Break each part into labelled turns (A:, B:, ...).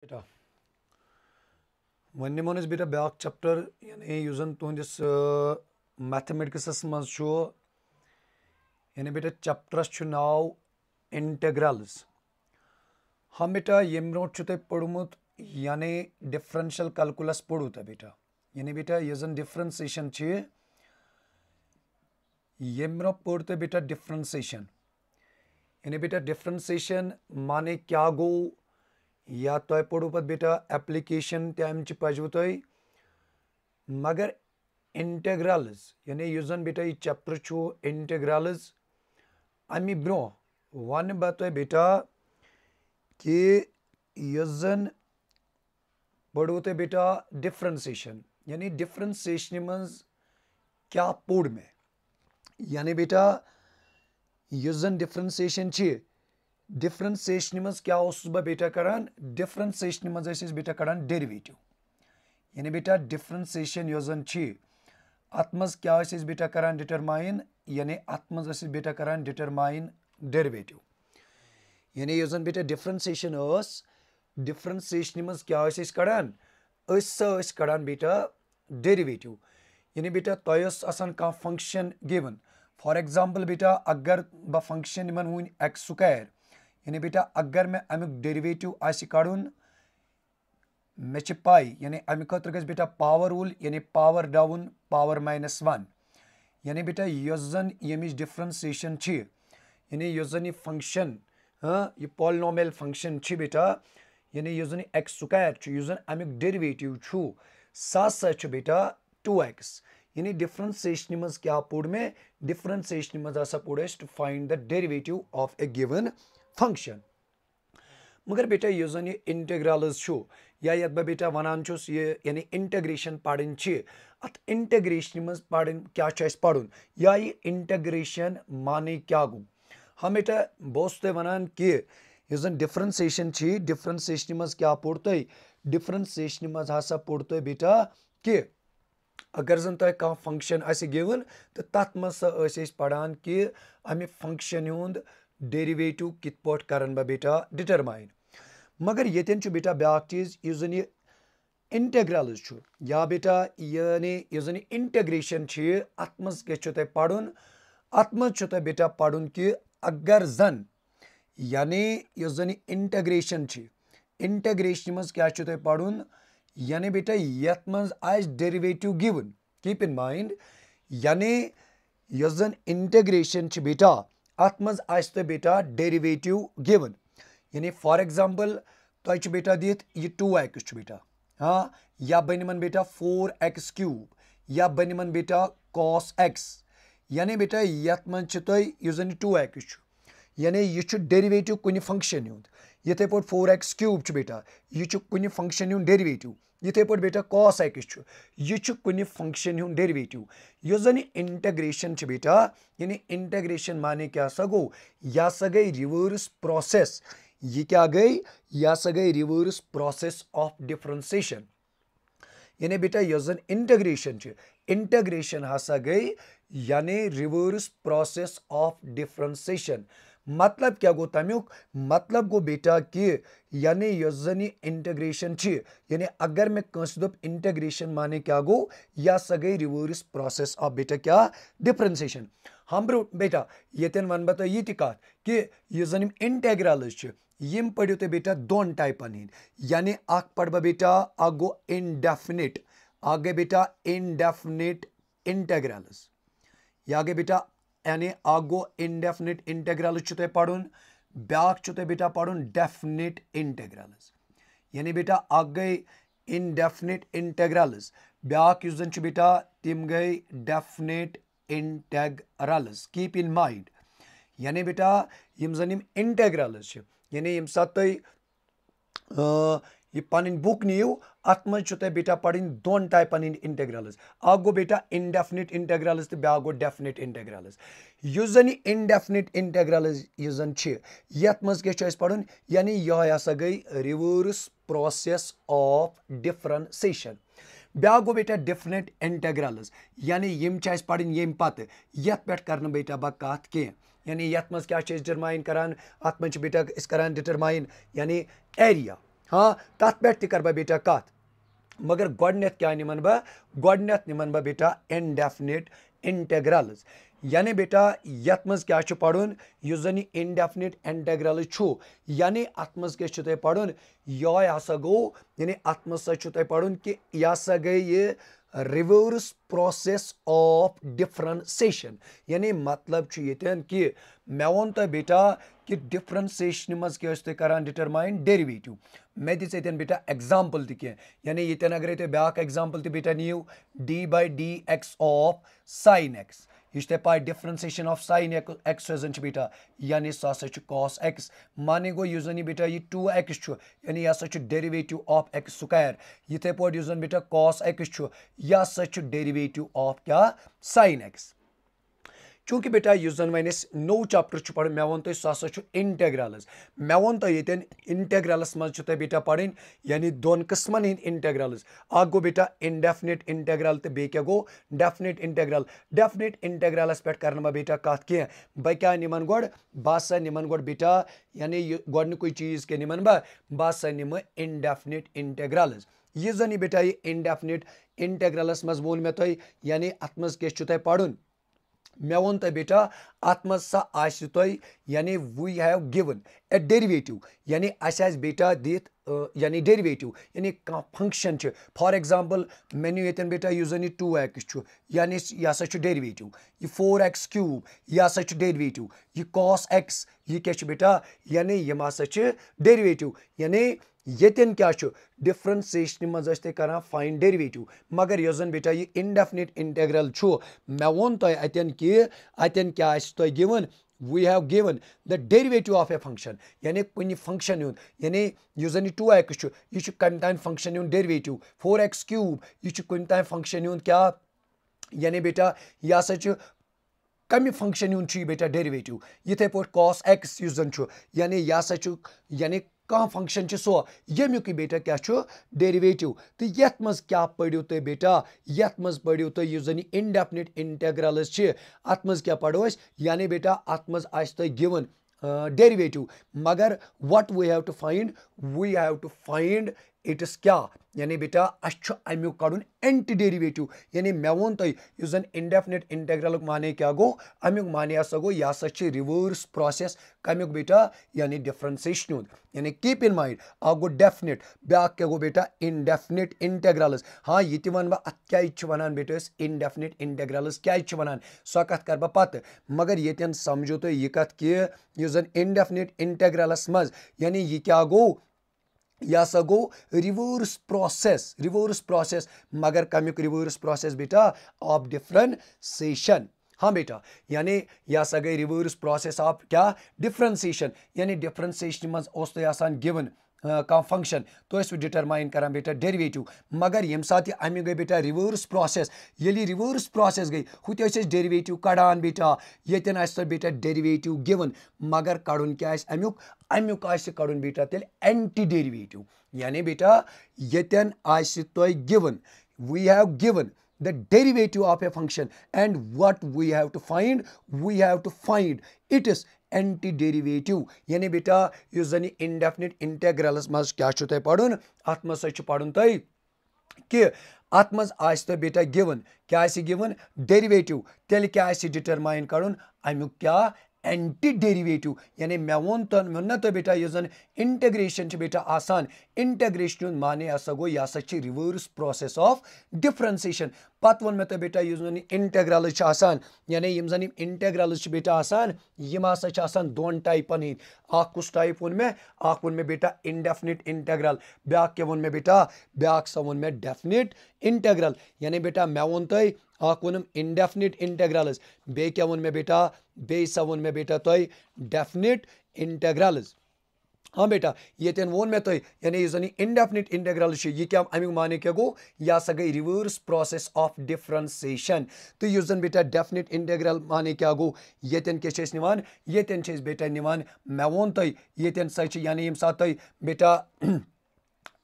A: बेटा वन निमो बेटा ब्याक चैप्टर यानी युजन तुहंदिस मैथमेटिक्स मज यानी बेटा चैप्टरस नाव इंटेग्रल्स। हम बेटा यम ब्रो तुह पोर्मुत यानी डिफरेंशियल कैलकुलस पोड़ू तो बेटा यानी बेटा यह डिफरेंशिएशन यम ब्रो पोड़ तो बेटा डिफरेंशिएशन यानी बेटा डिफरेंशिएशन माने क्या गो या तुह पोड़ू पे बेटा एप्लीकेशन तम पजव तुह मगर इंटेग्रल्स यानी युजन बेटा यह चैप्टर इंटेग्रल्स अमि ब्रो वन बह तुह बेटा कि युजन पढ़ो तुह बेटा डिफरेंशिएशन यानी डिफरेंशिएशन मज क्या पोड़ में यानी बेटा युजन डिफरेंशिएशन डिफरेंशिएशन मज क्या बह बेटा करान डिफरेंशिएशन मज बेटा कड़ान डेरिवेटिव यानी बेटा डिफरेंशिएशन योजन अत मज क्या बेटा करान डिटरमाइन यानी अत मज बेटा करान डिटरमाइन डेरिवेटिव यानी योजन बेटा डिफरेंशिएशन डिफरेंशिएशन मज क्या कड़ान कड़ान बेटा डेरिवेटिव यानी बेटा तुम कह फंक्शन गिवन फॉर एग्जांपल बेटा अगर बह फंक्शन वन एक्स स्क्वायर यानी बेटा अगर मे अमुक डेरिवेटिव कड़न मे पाई यानी अमे खतर गज बेटा पावर रूल यानी पावर डाउन पावर -1 यानी बेटा यन यमिच डिफरेंशिएशन यानी यह फंक्शन यह पॉलिनोमियल फंक्शन बेटा यानी यह एक्स स्क्वायर अमुक डेरिवेटिव सह बेटा 2x यानी डिफरेंशिएशन मज क्या पोड़ में डिफरेंशिएशन मज पोड़ to find the derivative of a given function मगर बेटा यह इंटेग्रल्स या ये बह बेटा वनान ये यानी इंटेग्रेशन पढ़न अत इंटेग्रेशन मज पढ़न क्या पढ़न या ये इंटेग्रेशन माने क्या गो हम बेटा बस तुह वनान कि यह डिफरेंशिएशन डिफरेंशिएशन मज क्या पोड़ तुह डिफरेंशिएशन मज हसा पोड़ तुह बेटा कि अगर जन तुह कह फंक्शन गिवन तो तथ मज पढ़ान कि अमे फंक्शन हुंद डेरिवेटिव कित पट करन बह बेटा डिटरमाइन मगर येतन बेटा ब्याक चीज यह इंटेग्रल्स या बेटा यानी यह इंटेग्रेशन अत मज क्या पढ़न अत मज बेटा पढ़न कि अगर जन यानी यह इंटेग्रेशन इंटेग्रेशन मज क्या पढ़न यानी बेटा यथ मज derivative given keep in mind यानी यह इंटेग्रेशन बेटा अत मज तुह बेटा डेरिवेटिव गिवन यानी फॉर एग्जांपल तुह बेटा दित यह 2x बेटा हाँ या बन बेटा 4x क्यूब या बन बेटा cos x यानी बेटा यथ मज तुह 2x यानी यह डेरिवेटिव कुन फंक्शन हुंद यथे पे 4x क्यूब बेटा यह कुन फंक्शन हुंद डेरिवेटिव यथे पे बेटा cos x यह कुन फंक्शन हुंद डेरिवेटिव यह इंटेग्रेशन बेटा यानी इंटेग्रेशन माने क्या गो यह गई रिवर्स प्रोसेस यह क्या गई यह गई रिवर्स प्रोसेस ऑफ डिफरेंशिएशन यानी बेटा यह इंटेग्रेशन इंटेग्रेशन हसा गई यानी रिवर्स प्रोसेस ऑफ डिफरेंशिएशन मतलब क्या गो तमुक मतलब गो बेटा कि यानी यह इंटेग्रेशन यानी अगर मैं कंस दोप इंटेग्रेशन माने क्या गो यह गई रिवर्स प्रोसेस ऑफ बेटा क्या डिफरेंशिएशन हम ब्रो बेटा येतन वन बह यह कत कि यह इंटेग्रल्स यम पढ़ो तुम बेटा दोन टाइपन हंद यानी पढ़ बेटा गो इनडेफिनिट गई बेटा इनडेफिनिट इंटेग्रल्स या गई बेटा यानी गो इनडेफिनिट इंटेग्रल्स पढ़न ब्याक तुह बेटा पढ़न डेफिनिट इंटेग्रल्स यानी बेटा गई इनडेफिनिट इंटेग्रल्स ब्याक बेटा तिम गई definite integrals keep in mind यानी बेटा यम इंटेग्रल्स यानी यम सात यह पन बुक नीव अत मज बेटा पढ़न दोन टाइपन हंद इंटेग्रल्स गो बेटा इनडेफिनिट इंटेग्रल्स तो ब्या गो डेफिनिट इंटेग्रल्स यह इनडेफिनिट इंटेग्रल्स यथ मज क्या पढ़न यानी यह हसा गई रिवर्स प्रोसेस ऑफ डिफरेंशिएशन ब्या गो बेटा डेफिनिट इंटेग्रल्स यानी यम पढ़न यम पत यथ पे कर बेटा बह कत कह यानी यथ मज क्या डिटरमाइन करान अत मज बेटा करान डिटरमाइन यानी एरिया हाँ तथ पे कर बेटा कत मगर गोडनेथ क्या निमन गोडनेथ निमन बेटा इनडेफिनिट इंटेग्रल्स यानी बेटा यथ मज क्या पढ़ुन युस जन इनडेफिनिट इंटेग्रल यानी अत मज क्या पढ़ुन ये हसा गो यानी अत मज सा पढ़ुन कि यह हसा गई ये रिवर्स प्रोसेस ऑफ डिफरेंशिएशन यानी मतलब यन कि मे वोन तो बेटा कि डिफरेंशिएशन मज क्या करान डिटरमाइन डेरिवेटिव मे दिस बेटा एग्जाम्पल तह यानी यन अगर तुम ब्या एग्जाम्पल बेटा नीव D by d x of sine x यह पाई डिफरेंशिएशन ऑफ साइन एक्स रोजान बेटा यानी सह कॉस एक्स माने गो यह जन बेटा यह 2x यानी यह डेरिवेटिव ऑफ एक्स स्क्वायर इथे पे यह बेटा कॉस एक्स यह डेरिवेटिव ऑफ क्या साइन एक्स चूंकि बेटा यह जन वन नो चैप्टर पढ़ मे वो तुम सह इंटेग्रल्स मे वो तो ये इंटेग्रल्स मज बेटा पढ़ यानी दोन किस्मन हंद इंटेग्रल्स गो बेटा इनडेफिनिट इंटेग्रल तो बे क्या गो डेफिनिट इंटेग्रल्स पे कर बेटा कत कह बह क्या निमन गोड बह निमन गोड बेटा यानी गोडनुक चीज क्या निमन बह निम इनडेफिनिट इंटेग्रल्स यह जन बेटा ये इनडेफिनिट इंटेग्रल्स मज वो मे तुम यानी अत मज क्या पढ़ुन मे वो तो बेटा अत मज सा यानी we have given a derivative यानी अस बेटा दित यानी डेरिवेटिव यानी कह फंक्शन फॉर एग्जाम्पल मे नी ये बेटा यह जन 2x यानी यह डेरिवेटिव यह 4x क्यूब यह डेरिवेटिव यह cos x यह क्या बेटा यानी यम डेरिवेटिव यानी यन क्या डिफरेंशिएशन मज कर फाइन डेरिवेटिव मगर यह जन बेटा यह इनडेफिनिट इंटेग्रल मे वो तो अतन कि अतन क्या given we have given the derivative of a function यानी कुछ फंक्शन हुन यानी यह जन 2x यह कम तान फंक्शन हुन डेरिवेटिव 4x क्यूब यह कुन तान फंक्शन हुन क्या यानी बेटा यह कम फंक्शन हुन बेटा डेरिवेटिव इथे पे cos x यह जन यानी यह यानी कह फंक्शन सो यमुक बेटा क्या डेरिवेटिव तो यथ मज क्या पढ़ो तुम बेटा यथ मज पढ़ो तुम यह जन इनडेफिनिट इंटेग्रल्स अत मज क्या पढ़ो यानी बेटा अत मज गिवन डेरिवेटिव मगर what we have to find its क्या यानी बेटा अमुक कड़न एंटी डेरिवेटिव यानी मे वो तुम यह जन इनडेफिनिट इंटेग्रल माने क्या गो अमुक माने हसा गो यह रिवर्स प्रोसेस कमुक बेटा यानी डिफरेंशिएशन यानी keep in mind go definite ब्या क्या गो बेटा इनडेफिनिट इंटेग्रल्स हाँ ये वन बह अत क्या वनान बेटा इनडेफिनिट इंटेग्रल्स क्या वनान सो कत कर पत मगर ये समझो तो यह कत कि यह जन इनडेफिनिट इंटेग्रल्स मज यानी यह क्या गो यह सा गो रिवर्स प्रोसेस मगर कमुक रिवर्स प्रोसेस बेटा ऑफ डिफरेंशिएशन हाँ बेटा यानी यह सा गई रिवर्स प्रोसेस ऑफ क्या डिफरेंशिएशन यानी डिफरेंशिएशन मज आसान गिवन कह फंक्शन तो डिटरमाइन कर बेटा डेरिवेटिव मगर यम साथ अमे गई बेटा रिवर्स प्रोसेस ये रिवर्स प्रोसेस गई हुत डेरिवेटिव कड़ान बेटा ये बेटा डेरिवेटिव गिवन मगर कड़न क्या अमुक कड़न बेटा तेल एंटी डेरिवेटिव यानी बेटा यन given we have given the derivative of a function and what we have to find it is anti-derivative यानी बेटा यह जन indefinite integrals मज क्या तुम पढ़ुन अत मज पढ़ुन तुम कि अत मज तो बेटा गिवन क्या गिवन डेरिवेटिव तेल क्या डिटरमाइन कड़न अमुक क्या एंटी डेरिवेटिव यानी मे वो तो बेटा यह जन इंटेग्रेशन बेटा आसान इंटेग्रेशन माने हसा गो यह रिवर्स प्रोसेस ऑफ डिफरेंशिएशन पत वो तो बेटा यह जन इंटेग्रल आसान यानी यम जन इंटेग्रल बेटा आसान यम हसा दोन टाइपन हंद कुछ टाइप वो मे बेटा इनडेफिनिट इंटेग्रल ब्या क्या वो मे बेटा ब्या सा वो मे डेफिनिट इंटेग्रल यानी बेटा मे वो तुम इनडेफिनिट इंटेग्रल्स बे क्या वो मे बेटा बे सा वो मे बेटा तुम डेफिनिट इंटेग्रल्स हाँ बेटा ये वो मे तुम यानी जन इनडेफिनिट इंटेग्रल यह क्या अमुक माने क्या गो यह सा गई रिवर्स प्रोसेस ऑफ डिफरेंशिएशन तो यह जन बेटा डेफिनिट इंटेग्रल माने क्या गो ये क्या निवान ये बेटा निवान मे वो तुम ये यानी यम साथ तुम बेटा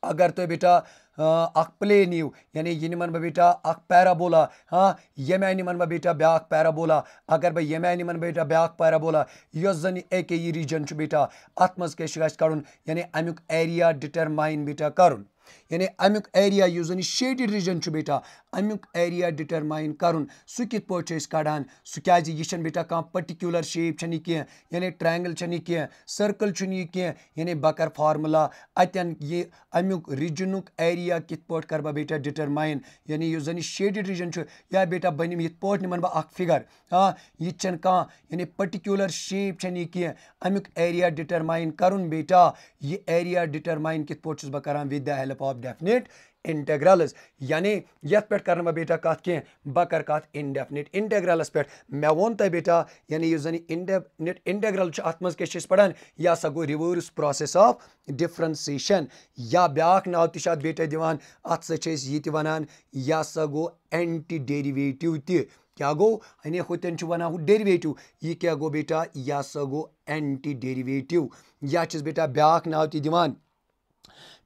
A: अगर तुम बेटा अख प्लेन यू यानी यह वन बह बेटा अख पैराबोला हाँ ये आन वन बह बेटा ब्या पैराबोला अगर बह ये आन वन बेटा ब्या पैराबोला यह जन एक यह रीजन बेटा अत मज क्या कड़न यानी अमुक एरिया डिटरमाइन बेटा करुन यानी अमुक एरिया यु जन शेडेड रीजन बेटा अमुक एरिया डिटरमाइन करुन सह कित पे कड़ान सह क्या यह बेटा कह पर्टिकुलर शेप कह यानी ट्रायंगल कह सर्कल यह कह यानी बह कर फार्मूला अतन यह अमुक रीजनुक एरिया कित पे कर बह बेटा डिटरमाइन यानी यह जन शेडेड रीजन या बेटा बन ये पे निमन बह फिगर हाँ यह कह यानी पर्टिकुलर शेप यह कह अमुक एरिया डिटरमाइन करुन बेटा यह एरिया डिटरमाइन कित पे बह कर with the help of definite integrals यानी यथ पे कर बेटा कत कह बह कर कत इनडेफिनिट इंटेग्रल्स पे मे वो तह बेटा यानी यह जन इनडेफिनिट इंटेग्रल अत मज क्या पढ़ान यह हसा गो रिवर्स प्रोसेस ऑफ डिफरेंशिएशन या ब्याक नाव तथ बेटा दिवान अत सह वनान यह हसा गो एंटी डेरिवेटिव तह क्या गो यानी हुतन वनान हु डेरिवेटिव यह क्या गो बेटा यह हसा गो एंटी डेरिवेटिव या बेटा ब्याक नाव तह दिवान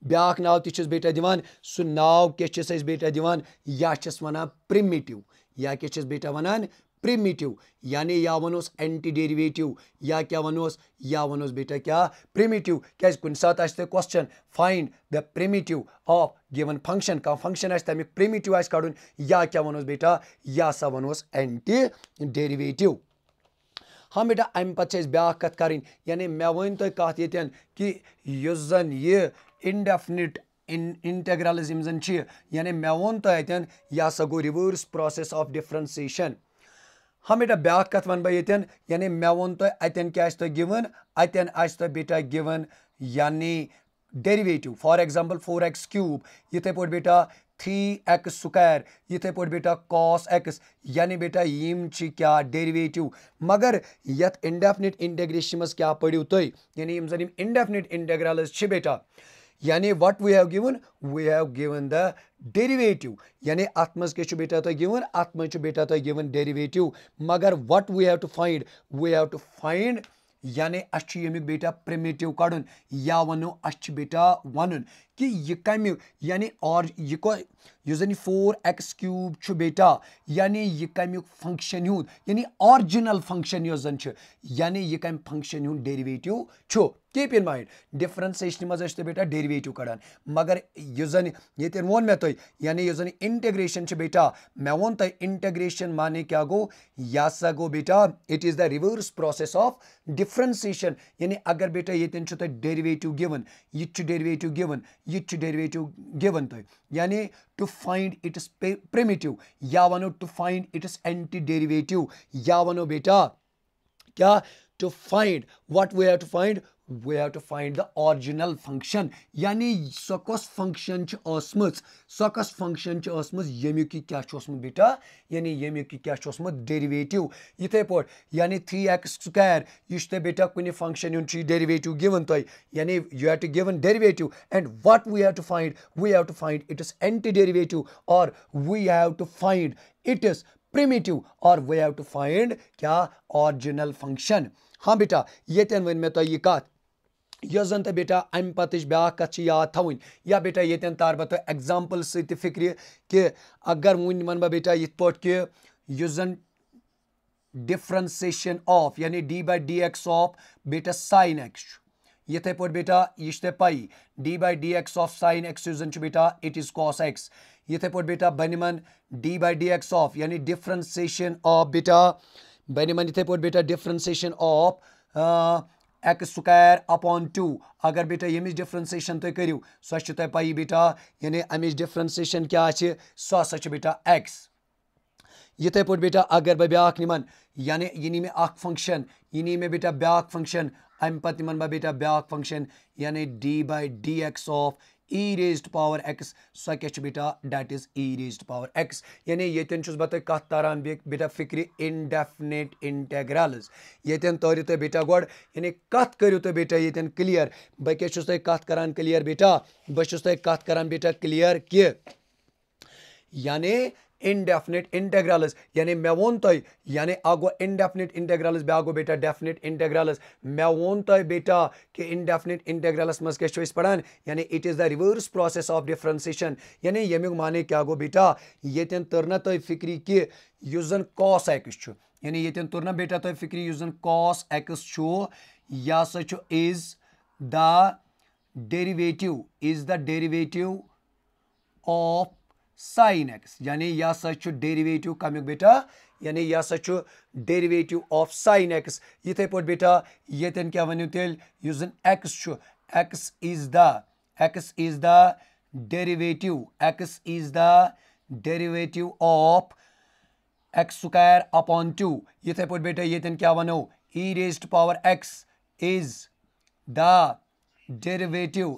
A: ब्याक नाव तह बेटा दिवान सह नाव क्या बेटा दिवान या वनान प्रिमिटिव या क्या बेटा वनान प्रिमिटिव यानी या वनोस एंटी डेरिवेटिव या क्या वनोस बेटा क्या प्रिमिटिव क्या कुन सात question find the primitive of given function कह फंक्शन तमिक प्रिमिटिव कड़न या क्या वनोस बेटा या सा वनोस एंटी डेरिवेटिव हाँ बेटा अम पे ब्या कत कर यानी मे वन तुम कत ये कि जन यह इनडेफिनिट इंटेग्रल्स जन यानी मे वो तुम यह हसा गो रिवर्स प्रोसेस ऑफ डिफरेंशिएशन हाँ बेटा ब्या कत वन बह ये यानी मे वो तुम क्या गिवन अतन तुम बेटा गिवन यानी derivative for example 4x cube इथे पे बेटा 3x स्क्वायर इथे पे बेटा cos x यानी बेटा यम क्या डेरिवेटिव मगर यथ इंडेफिनिट इंटेग्रेशन मज क्या पढ़ो तुम यानी यम जन इंडेफिनिट इंटेग्रल्स बेटा यानी what we have given the derivative यानी अत मज क्या बेटा तुम गिवन अत मज बेटा तुम गिवन डेरिवेटिव मगर what we have to find यानी अमुक बेटा प्रिमिटिव कड़न या वनो बेटा वन कि यह कम यानी और यह जन 4x क्यूब बेटा यानी यह कमुक फंक्शन हूँ यानी ऑरिजिनल फंक्शन यह जन यानी यह कम फंक्शन हूँ derivative keep in mind differentiation मज बेटा डेरिवेटिव कड़ान मगर यह जन ये वोन मे तुम यानी यह जन इंटेग्रेशन बेटा मे वो तुम इंटेग्रेशन माने क्या गो यह सा गो बेटा it is the reverse process of differentiation यानी अगर बेटा ये डेरिवेटिव गिवन यह डेरिवेटिव गिवन तुम यानी टू फाइंड इट्स प्रिमिटिव या वनो to find its anti derivative या वनो बेटा क्या to find what we have to find the original function यानी सो कस फंक्शन सो कस फंक्शन यमुक क्या बेटा यानी यमुक क्या डेरिवेटिव इथे पे यानी 3x स्क्वायर यह बेटा कुछ फंक्शन हूँ डेरिवेटिव गिवन तुम यानी you have to given derivative and what we have to find its anti derivative और we have to find its primitive और वी हैव टू फाइंड क्या ओरिजिनल फंक्शन हाँ बेटा ये वन मे तुम यह कत यह जन तो बेटा अम पत ब्या कत याद थवन या बेटा ये तार बह तुम एग्जाम्पल सत फिक्र कि अगर वन वन बह बेटा ये पे कि यह जन डिफरेंशिएशन ऑफ यानी d/dx ऑफ बेटा sin x इथे पे बेटा यह पाई d/dx ऑफ sin x जन बेटा इट इज cos x इथे पे बेटा बनमन d/dx ऑफ यानी डिफरेंशिएशन ऑफ बेटा बनमन इथे पे बेटा differentiation of x square upon 2 अगर बेटा यमिच डिफरेंशिएशन तुम करू सो तुम पाई बेटा यानी अमिच डिफरेंशिएशन क्या सो बेटा x इथे पे बेटा अगर बह ब्या निमन यानी यह में फंक्शन यह में बेटा ब्या फंक्शन अम पे निमन बह बेटा ब्या फंक्शन यानी d/dx of e raised power x सो क्या बेटा that is e raised power x यानी ये बह तुम कत तारान बेटा फिक्र इनडेफिनिट इंटेग्रल्स ये तोरियो तुम बेटा गोड यानी कत करो तुम बेटा ये क्लियर बह क्या तुम कत करान क्लियर बेटा बह तुम कत करान बेटा क्लियर कि यानी indefinite integrals यानी मे वोन तुम यानी गो indefinite integrals ब्या गो बेटा definite integrals मे वोन तुम बेटा कि indefinite integrals मज क्या पढ़ान यानी it is the reverse process of differentiation यानी यमुक माने क्या गो बेटा येतन तरना तुम फिक्री कि युस जन cos x छु यानी येतन तरना बेटा तुम फिक्री युस जन cos x छु या सा छु is the derivative of sin x यानी यह सच डेरिवेटिव कमिक बेटा यानी यह सच डेरिवेटिव ऑफ sin x इथे पट बेटा येतन क्या वनु तेल युजन x छु x is the derivative of x square upon 2 इथे पट बेटा येतन क्या वनो e raised to power x is the derivative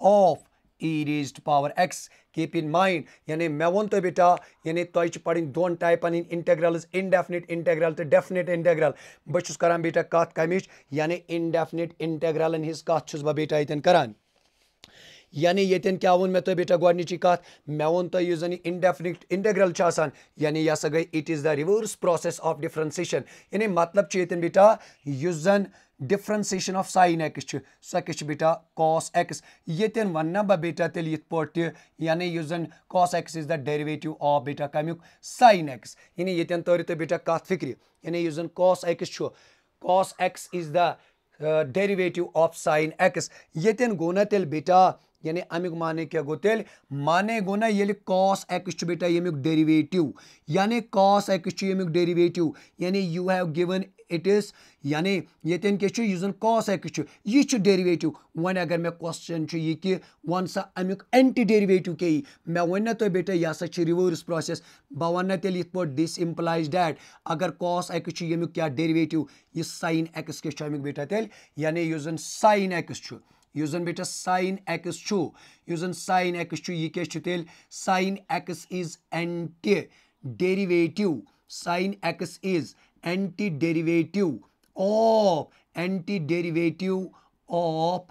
A: of e raised to power x keep in mind यानी मैं वोन तो बेटा यानी तुम पढ़ दोन टाइपन इंटेग्रल्स indefinite integral तो definite integral बस करान बेटा कत कमिच यानी indefinite integral हिज कत बेटा यतन करान यानी येतन क्या वोन मैं तो बेटा गोडनिची कत मैं वोन तो युस जन indefinite integral आसान यानी यह गई it is the reverse process of differentiation यानी मतलब येतन बेटा युस जन differentiation of sin x सो बेटा cos x येतन वन्ना बेटा तेल यथ पट यानी युस जन cos x is the derivative of बेटा कमिक sin x यानी येतन तोर तो बेटा कत फिक्र यानी युस जन cos x is the derivative of sin x येतन गोना तेल बेटा यानी अमिक माने क्या गो तेल माने गो ना ये cos x बेटा यमिक डेरिवेटिव यानी cos x यमिक डेरिवेटिव यानी you have given it is यानी येतन के युजन cos x ये डेरिवेटिव वन अगर मैं क्वेश्चन ये कि वन सा अमिक एंटी डेरिवेटिव के मैं वन तो बेटा यह सा रिवर्स प्रोसेस बह वन तेल यथ पट दिस इम्प्लाइज दैट अगर cos x यमिक क्या डेरिवेटिव ये sin x के अमिक बेटा तेल यानी युजन sin x युजन बेटा sin x युजन sin x ये क्या तेल sin x is anti derivative sin x is anti derivative of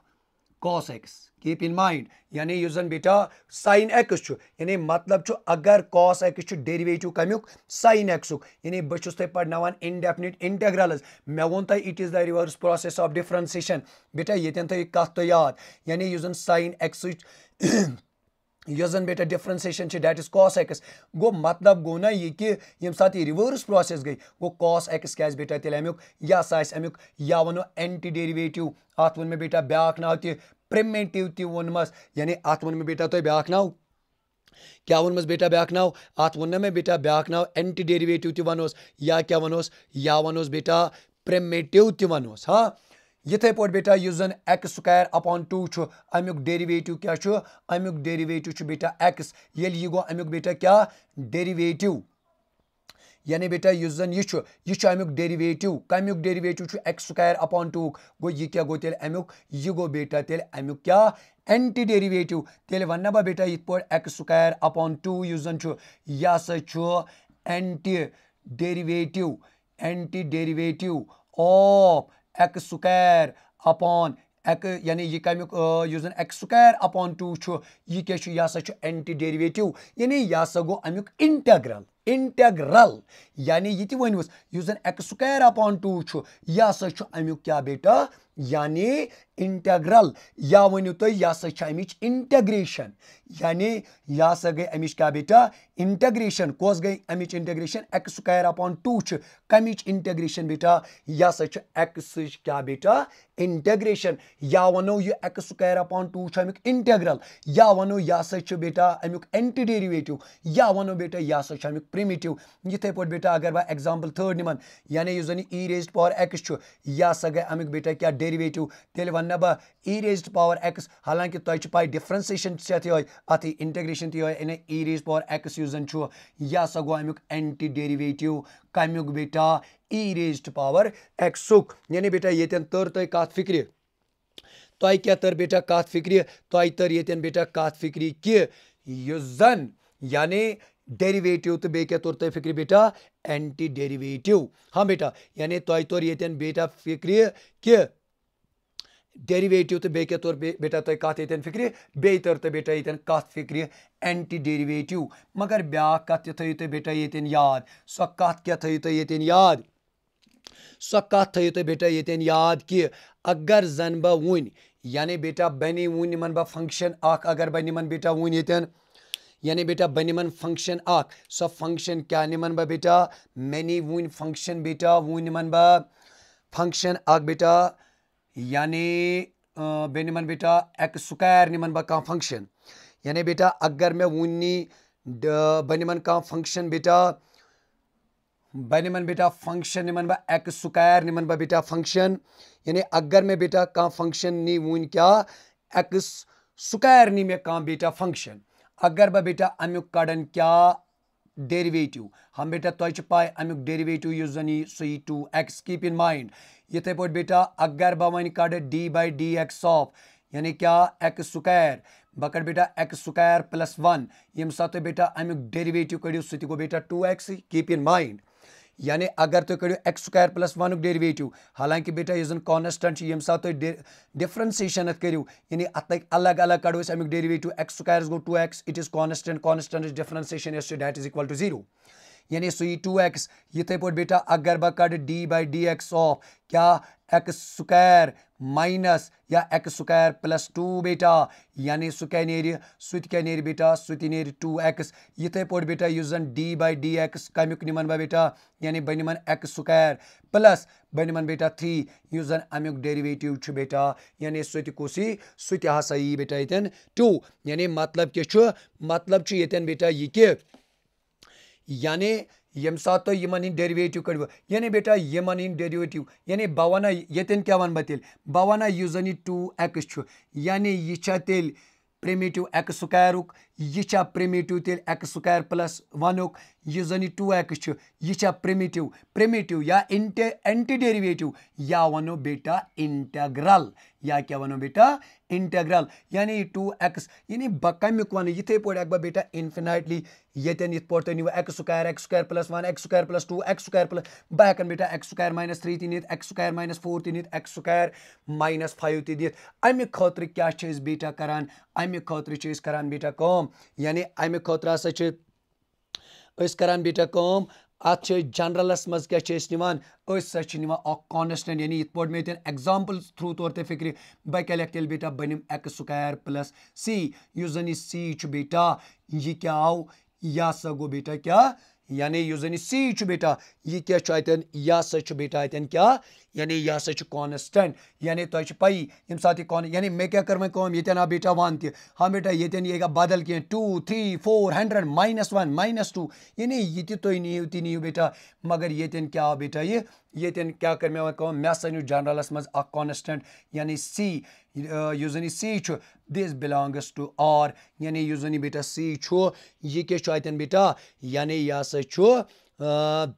A: cos x keep in mind यानी युजन बेटा sin x यानी मतलब अगर cos x डेरिवेटिव कमिक sin x यानी बस तुम पढ़नावान indefinite integrals मैं वोन तुम it is the reverse process of differentiation बेटा येतन तो कत तो याद यानी युजन sin x युजन बेटा differentiation that is cos x गो मतलब गो ना ये कि यम साथ ये रिवर्स प्रोसेस गई गो cos x क्या बेटा तेल अमुक या अमुक या वनो एंटी डेरिवेटिव अत वन में बेटा ब्याक नाव ति प्रिमिटिव ति वनमस यानी अत वन में बेटा तो ब्याक नाव क्या वनमस बेटा ब्याक नाव अत वन में बेटा ब्याक नाव एंटी डेरिवेटिव ति वनोस या क्या वनोस या वनोस बेटा प्रिमिटिव ति वनोस हाँ इथे पट बेटा युस जन x स्क्वायर अपॉन 2 अमुक डेरिवेटिव क्या अमुक डेरिवेटिव बेटा x ये गो अमुक बेटा क्या डेरिवेटिव यानी बेटा युस जन यह अमुक डेरिवेटिव कमुक डेरिवेटिव x स्क्वायर अपॉन 2 गो ये क्या गो तेल अमुक ये गो बेटा तेल अमुक क्या एंटी डेरिवेटिव तेल वन्ना बा बेटा यथ पट x स्क्वायर अपॉन 2 युस जन यह anti derivative of x square upon यानी ये कमुक युजन x स्क्वायर अपॉन 2 ये क्या एंटी डेरिवेटिव यानी यह गो अमुक इंटेग्रल यानी ये वनुस युजन x स्क्वायर अपॉन 2 यह अमुक क्या बेटा यानी इंटेग्रल या वनु तो यह अमिच इंटेग्रेशन यानी यह गई अमिच क्या बेटा इंटेग्रेशन कोस गई अमिच इंटेग्रेशन x स्क्वायर अपॉन 2 कमिच इंटेग्रेशन बेटा यह x क्या बेटा इंटेग्रेशन या वनो ये x square upon 2 Amik integral या वनो यह बेटा अमुक एंटी डेरिवेटिव या वनो बेटा यह अमुक प्रिमिटिव इथे पट बेटा अगर बह एग्जाम्पल थर्ड निमन यानी युस जन e raised power x यह गई अमुक बेटा क्या डेरिवेटिव तेल वन बह e raised power x हालांकि तुम पाई डिफरेंशिएशन अत इंटेग्रेशन ती e raised power x use जन यह गो अमुक एंटी डेरिवेटिव कमुक बेटा e raised power x यानी बेटा येतन तर तुम कत फिक्र तुम क्या तर बेटा कत फिक्र तुम तर येतन बेटा कत फिक्र कि युस जन यानी डेरिवेटिव तो बे क्या तौर तुम फिक्र बेटा एंटी डेरिवेटिव हाँ बेटा यानी तुम तौर येतन बेटा फिक्र कि डेरिवेटिव तो बेके तौर बेटा तो कत ये फिक्र बे तर तो बेटा ये कत फिक्र एंटी डेरिवेटिव मगर ब्या कत थो तो बेटा ये याद सो कत क्या थो तो ये याद सो कत थो तो बेटा ये याद कि अगर जन बह वन यानी बेटा बने वन निमन बह फंक्शन अगर बह निमन बेटा वन ये यानी बेटा बह निमन फंक्शन सो फंक्शन क्या निमन बह बेटा मैंने वन फंक्शन बेटा वन निमन बह फंक्शन बेटा यानी बे निमन बेटा एक्स स्क्वायर निमन बह कह फंक्शन यानी बेटा अगर मैं वन बह निमन कह फंक्शन बेटा बह निमन बेटा फंक्शन निमन बह एक्स स्क्वायर निमन बह बेटा फंक्शन यानी अगर मैं बेटा कह फंक्शन नी वन क्या एक्स स्क्वायर नी मैं कह बेटा फंक्शन अगर बह बेटा अमुक कड़न क्या डेरिवेटिव हम बेटा तुझे पाए अमुक डेरिवेटिव युस जन यी सो 2x कीप इन माइंड इथे पे बेटा अगर बह वन कड़ D by d x of यानी क्या एक्स स्क्वायर बह कड़ बेटा एक्स स्क्वायर प्लस 1 यम साथ बेटा अमुक डेरिवेटिव कड़ियो सो गो बेटा 2x कीप इन माइंड यानी अगर तुम करो एक्स स्क्वायर प्लस 1 डेरिवेटिव हालांकि बेटा यह कॉन्स्टेंट यम साथ डिफरेंशिएशन करो यानी अत अलग अलग कड़ो अमुक डेरिवेटिव एक्स स्क्वायर गो 2x it is constant differentiation that is equal to 0 यानी सो 2x इथे पे बेटा अगर बह कड़ D by d x of क्या एक्स स्क्वायर माइनस या एक्स स्क्वायर प्लस 2 बेटा यानी सह क्या नेर बेटा सह नेर 2x इथे पे बेटा युस डी बाई डी एक्स कमुक निमन बह बेटा यानी बह निमन एक्स स्क्वायर प्लस बह निमन बेटा 3 युस अमुक डेरिवेटिव बेटा यानी सह हसा यी बेटा ये 2 यानी मतलब क्या मतलब ये बेटा यह कि यानी यम साथ तो यमन डेरिवेटिव कड़ो यानी बेटा यमन डेरिवेटिव यानी बह वना ये क्या वन बह तेल बह वना युस जन 2x यानी यह तेल प्रिमिटिव एक्स स्क्वायर यह प्रिमिटिव तेल एक्स स्क्वायर प्लस 1 यह जन 2x यह प्रिमिटिव या एंटी डेरिवेटिव या वनो बेटा इंटेग्रल या क्या वनो बेटा इंटेग्रल यानी 2x यानी बह कमुक वन इथे पे बह बेटा इन्फिनाइटली ये पे नीव x square plus 1 x square plus 2 x square plus बह हेकन बेटा एक्स स्क्वायर माइनस 3 ती एक्स स्क्वायर माइनस 4 ती एक्स स्क्वायर माइनस 5 ती दित अमि खतर क्या बेटा करान अमि खतर करान बेटा कम यानी अमि खतर हसा करान बेटा कम अत जनरलस मज क्या निवान कॉन्स्टेंट यानी इत पे मे एग्जाम्पल थ्रू तौर ते फिक्र बह क्या लिख तेल बेटा बह निम एक्स स्क्वायर प्लस सी युस जन सी बेटा यह क्या आव यह हसा गो बेटा क्या यानी युस जन सी बेटा यह क्या यह हसा बेटा क्या यानी यह हसा कॉन्स्टेंट यानी तुझे पई यम साथ यानी मे क्या कर ये बेटा वन तह हाँ बेटा ये बदल कह 2 3 400 -1 -2 यानी यह तुम नीव बेटा मगर ये क्या बेटा ये क्या कर मे हसा नी जनरलस मज कॉन्स्टेंट यानी सी युस जन C this belongs to R यानी युस जन बेटा सी यह क्या बेटा यानी यह हसा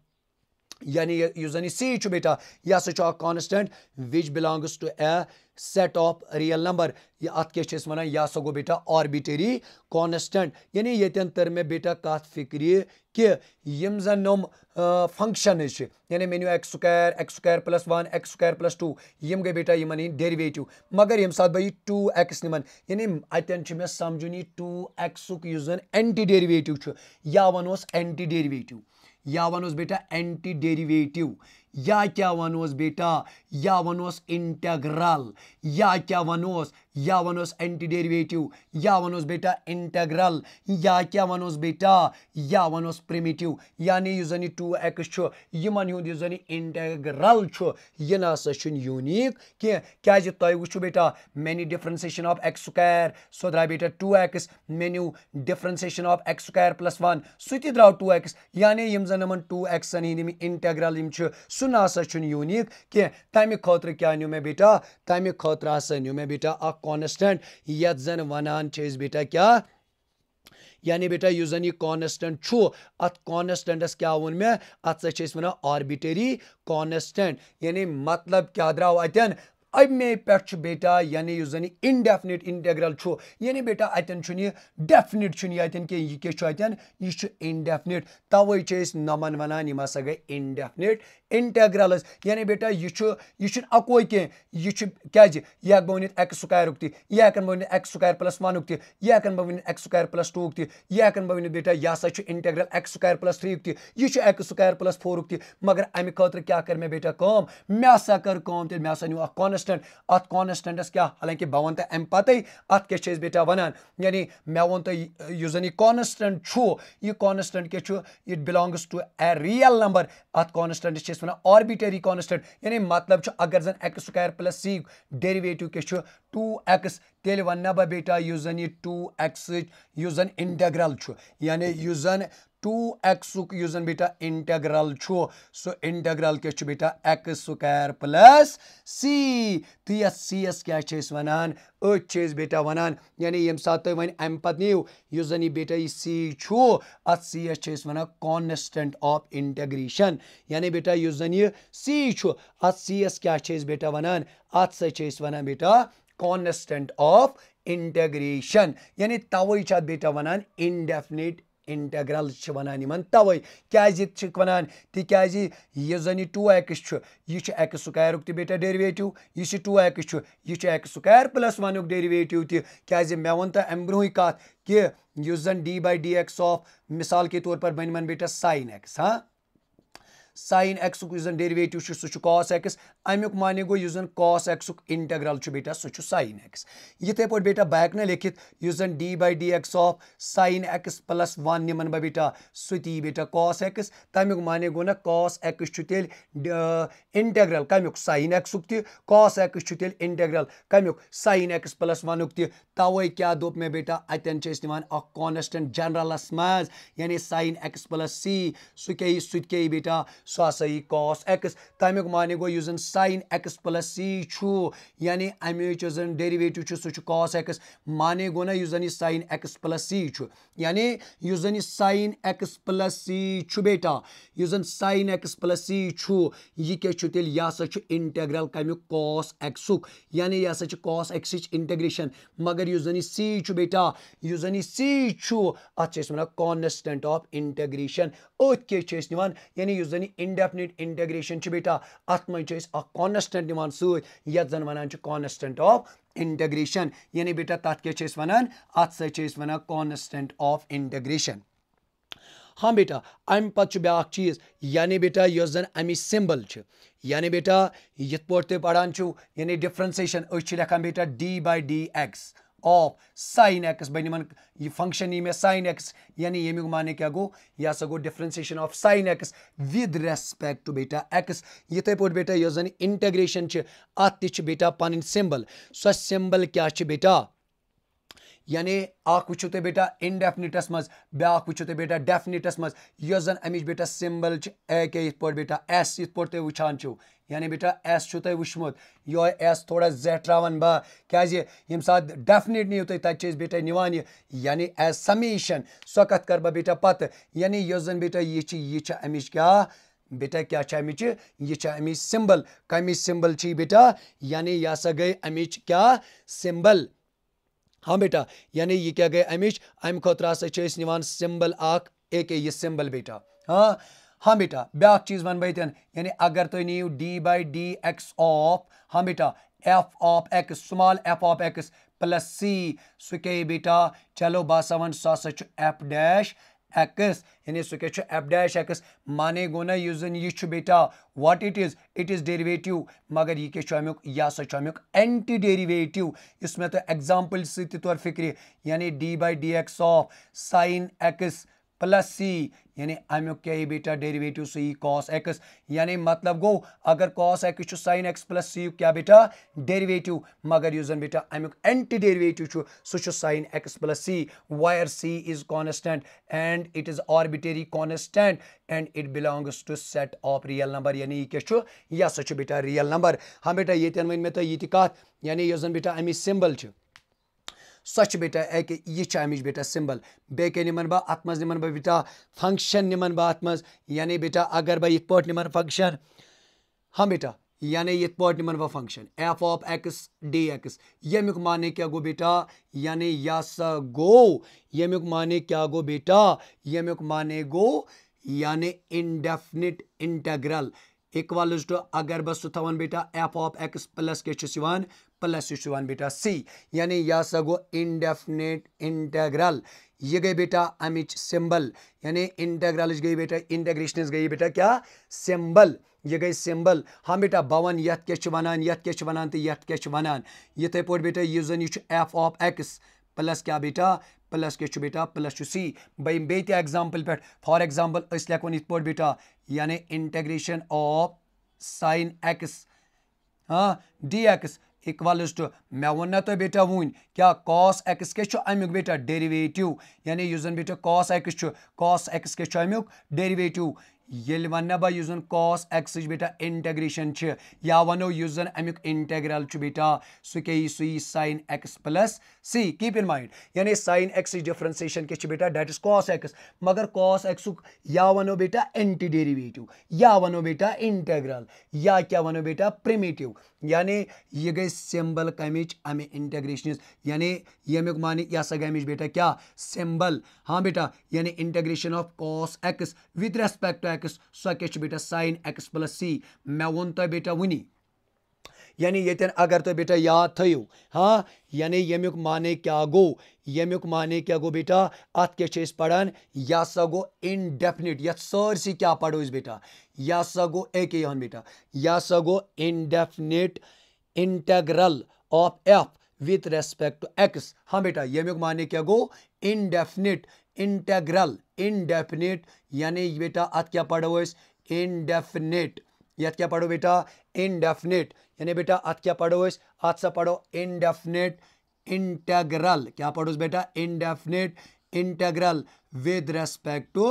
A: यानी युस जन सी बेटा यह हसा constant which belongs to a set of real number यह अत क्या वन यह हसा गो बेटा आर्बिटरी कॉन्स्टेंट यानी ये तर मे बेटा कत फिक्र कि यम जन नम फंक्शन यानी मे नीव x square plus 1 x square plus 2 यम गई बेटा यमन डेरिवेटिव मगर यम साथ बह 2x निमन यानी अतन मे समझुन यह 2x युस जन एंटी डेरिवेटिव या वनोस एंटी डेरिवेटिव या वनोस बेटा एंटी डेरिवेटिव या क्या वनोस बेटा या वनोस इंटेग्रल या क्या वनोस एंटी डेरिवेटिव या वनोस बेटा इंटेग्रल या क्या वनोस बेटा या वनोस प्रिमिटिव यानी युस जन 2x यमन हुंद युस जन इंटेग्रल यह नसा यूनिक क्या तुम वो बेटा मैनी डिफरेंशिएशन ऑफ एक्स स्क्वायर सो द्राव बेटा 2x मेन्यू differentiation of x square plus 1 सह द्राव 2x यानी यम जन 2x हंद इंटेग्रल सह नसा यूनिक तमें खतर क्या न्यू मे बेटा तमें खतर हसा न्यू मे बेटा कॉन्स्टेंट यत जन वनान बेटा क्या यानी बेटा युस जन यह कॉन्स्टेंट अत कॉन्स्टेंटस क्या वो मे अत वन आर्बिटरी कॉन्स्टेंट यानी मतलब क्या द्राव अतन अमे पे बेटा यानी जन इनडेफिनिट इंटेग्रल यानी बेटा अतन डेफिनिट कि यह क्या यह इनडेफिनिट तवे नमन वनान यम हसा गई इनडेफिनिट इंटेग्रल्स यानी बेटा यह अकोई कह यह बह वन एक्स स्क्वायर यह हेकन बह वन एक्स स्क्वायर प्लस 1 यह हेकन बह वन एक्स स्क्वायर प्लस 2 यह हेकन बह वन बेटा यह हसा इंटेग्रल एक्स स्क्वायर प्लस 3 यह एक्स स्क्वायर प्लस 4 मगर अमे खतर क्या कर मे बेटा कम मे हसा कर कम तेल मे हसा न्यू कॉन्स्टेंट अत कॉन्स्टेंटस क्या हालांकि बह वन अमे पते अत क्या बेटा वनान यानी मे वो तुम कॉन्स्टेंट यह कॉन्स्टेंट क्या it belongs to a real number अत कॉन्स्टेंट वन आर्बिटरी कॉन्स्टेंट यानी मतलब अगर जन x square plus C derivative क्या 2x तेल वन बह बेटा यह 2x जन इंटेग्रल यानी यह 2x जन बेटा इंटेग्रल सो इंटेग्रल क्या बेटा एक्स स्क्वायर प्लस सी तो यह सी एस क्या वनान बेटा वनान यानी यम सात वन अम पे नीव जन यह बेटा यह सी अत सी एस वनान कॉन्स्टेंट ऑफ इंटेग्रेशन यानी बेटा जन यह सी अत सी एस क्या बेटा वनान अत सा वनान बेटा कॉन्स्टेंट ऑफ इंटेग्रेशन यानी तवे बेटा वनान इनडेफिनिट इंटेग्रल वनान तवे क्या वनान तिकाज यह जन 2x यह एक्स स्क्वायर बेटा डेरिवेटिव यह 2x यह एक्स स्क्वायर प्लस 1 डेरिवेटिव क्या मे वो अम ब्रोह कत कि जन d/dx ऑफ मिसाल के तौर पर बन बेटा sin x हाँ sin x जन डेरिवेटिव सह cos x अमुक माने गो जन cos x इंटेग्रल बेटा सह sin x यथे पे बेटा बह हेक लिखित जन d/dx of sin x plus 1 निमन बह बेटा सती बेटा cos x तमुक माने गो ना cos x तेल इंटेग्रल कमुक sin x cos x तेल इंटेग्रल कमुक sin x प्लस 1 तवे क्या दोप मे बेटा अतन निवान कॉन्स्टेंट जनरलस मज यानी sin x प्लस c सह बेटा सह हसा cos x तमुक माने गो जन sin x प्लस c यानी अमे जन डेरिवेटिव सह cos x माने गो ना जन sin x प्लस c यानी जन sin x प्लस c बेटा जन sin x प्लस c यह क्या तेल यह हसा इंटेग्रल कमुक cos x यानी यह हसा cos x इंटेग्रेशन मगर जन c बेटा जन c अत वन कॉन्स्टेंट ऑफ इंटेग्रेशन अत क्या निवान यानी जन इनडेफिनिट इंटेग्रेशन बेटा अत मज कॉन्स्टेंट निवान सत जन वनान कॉन्स्टेंट ऑफ इंटेग्रेशन यानी बेटा तथ क्या वनान अत सा वनान कॉन्स्टेंट ऑफ इंटेग्रेशन हाँ बेटा अम पे ब्या चीज यानी बेटा जन अमि सिंबल यानी बेटा यथ पे पढ़ान यानी डिफ्रेंसिएशन लेखान बेटा d/dx ऑफ sin x बन यह फंक्शन यह sin x यानी यमुक माने क्या गो यह हसा गो differentiation of sin x with respect to बेटा x यथे पे बेटा जन इंटेग्रेशन अत बेटा पन सिंबल सो सिंबल क्या बेटा यानी वो बेटा इनडेफिनिटस मज ब्या वो बेटा डेफिनिटस मज जन अमिच बेटा सिंबल क्या पे बेटा एस ये पे तुम वुचान यानी बेटा एस तुम वुचमुत यह एस थोड़ा जेट्रावन बह क्या यम सात डेफिनिट नीव तुम तब बेटा निवान यानी एज समीशन सो कत कर बह बेटा पत यानी जन बेटा यह अमिच क्या बेटा क्या अमिच यह अमिच सिंबल कमिच सिंबल बेटा यानी यह हसा गई अमिच क्या सिंबल हाँ बेटा यानी यह क्या गई अमिच अम खुद निवान सिंबल एक यह सिंबल बेटा हाँ बेटा ब्या चीज वन बह यानी अगर तुम नीव d/dx ऑफ हाँ बेटा f of x small f of x plus c सह क्या बेटा चलो बह वन सह f डैश x यानी सह क्या f डैश x माने गो ना जन यह बेटा व्हाट इट इज डेरिवेटिव मगर यह क्या अमुक यह हसा अमुक एंटी डेरिवेटिव इस मे तो एग्जाम्पल सत तौर फिक्र यानी d/dx of sin x plus c यानी अमुक क्या बेटा डेरिवेटिव सही cos x यानी मतलब गो अगर cos x sin x plus c क्या बेटा डेरिवेटिव मगर जन बेटा अमुक एंटी डेरिवेटिव सह sin x plus c where c is constant and it is arbitrary constant and it belongs to set of real number यानी क्या यह हसा बेटा रियल नंबर हाँ बेटा ये वन मे तुम कत यानी जन बेटा अमिच सिंबल सच बेटा यह अमिच बेटा सिंबल बे क्या निमन बह अत मज निमन बह बेटा फंक्शन निमन बह अत मज यानी बेटा अगर बह ये निमन फंक्शन हाँ बेटा यानी ये पार्ट वो function f of x d x यमुक माने क्या गो बेटा यानी यस गो यमुक माने क्या गो बेटा यमुक माने गो यानी इनडेफिनिट इंटेग्रल इक्वल्स टू अगर बस थवन बेटा एफ ऑफ एक्स प्लस के प्लस बेटा सी यानी यह सा गो इनडेफिनिट इंटेग्रल ये गई बेटा अमिच सिंबल यानी इंटेग्रल गई बेटा इंटेग्रेशन गई बेटा क्या सिंबल ये गई सिंबल हाँ बेटा बवन यथ क्या वनान यथ क्या वनान तो यथ क्या वनान ये पे बेटा यह जन यह एफ ऑफ एक्स प्लस क्या बेटा प्लस क्या बेटा प्लस सी बे एग्जाम्पल पे फॉर एग्जाम्पल लेखन इत पे बेटा यानी इंटेग्रेशन ऑफ साइन एक्स हाँ डी एक्स इक्वल्स टू मे वो तो बेटा वन क्या कॉस एक्स क्या अमुक बेटा डेरिवेटिव यानी युस बेटा कॉस एक्स क्या अमुक डेरिवेटिव ये वन बह युस कॉस एक्स बेटा इंटेग्रेशन या वनो युस अमुक इंटेग्रल बेटा सह क्या सह sine x plus C keep in mind यानी साइन एक्स डिफरेंशिएशन क्या बेटा दैट इज कॉस एक्स मगर कॉस एक्स या वनो बेटा एंटी डेरिवेटिव या वनो बेटा इंटेग्रल या क्या वनो बेटा प्रिमिटिव यानी ये गई सिंबल कमिच अमे इंटेग्रेशन यानी यमुक मानी यह सा गमिच बेटा क्या सिंबल हाँ बेटा यानी integration of cos x with respect to x सो क्या बेटा साइन एक्स प्लस सी मे वो तो बेटा वनी यानी ये अगर तो बेटा याद थो हाँ यानी यमुक माने क्या गो बेटा अत क्या पढ़ान यह सा गो इनडेफिनिट यह सरसी क्या पढ़ो बेटा यह सा गो एक बेटा यह सा गो indefinite integral of f with respect to x हाँ बेटा यमुक माने क्या गो इनडेफिनिट इंटेग्रल इनडेफिनिट यानी बेटा अत क्या पढ़ो इनडेफिनिट यह क्या पढ़ो बेटा इनडेफिनिट यानी बेटा अत क्या पढ़ो अत सा पढ़ो इनडेफिनिट इंटेग्रल क्या पढ़ो बेटा indefinite integral with respect to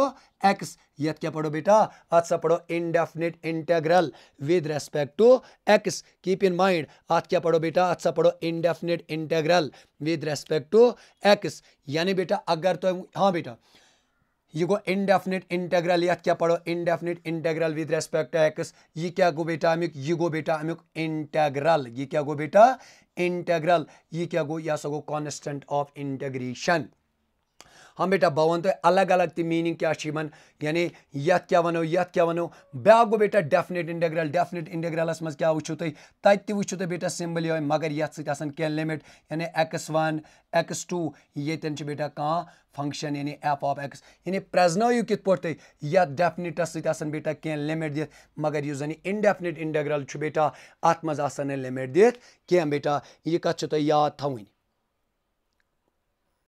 A: x यह क्या पढ़ो बेटा अत सा पढ़ो indefinite integral with respect to x keep in mind अत क्या पढ़ो बेटा अत सा पढ़ो indefinite integral with respect to x यानी बेटा अगर तो हाँ बेटा ये गो इनडेफिनिट इंटेग्रल यह क्या पढ़ो indefinite integral with respect to x ये क्या गो बेटा अमुक ये गो बेटा अमुक इंटेग्रल ये क्या गो बेटा इंटेग्रल ये क्या गो यह सो गो कांस्टेंट ऑफ इंटेग्रेशन हाँ बेटा बह वन तो अलग अलग ती मीनिंग क्या यानी यथ क्या वनो ब्या गो बेटा डेफिनेट इंटेग्रलस मज क्या वो तत वो बेटा सिंबल ये मगर यथ सह लिमिट यानी x1 x2 ये बेटा कह फंक्शन यानी एफ ऑफ एक्स यानी प्रेजन कित पे यथ डेफिनिटस बेटा कह लिमिट दिख मगर यह जन इनडेफिनिट इंटेग्रल बेटा अत मज लिमिट दिख कह बेटा यह कत याद थवन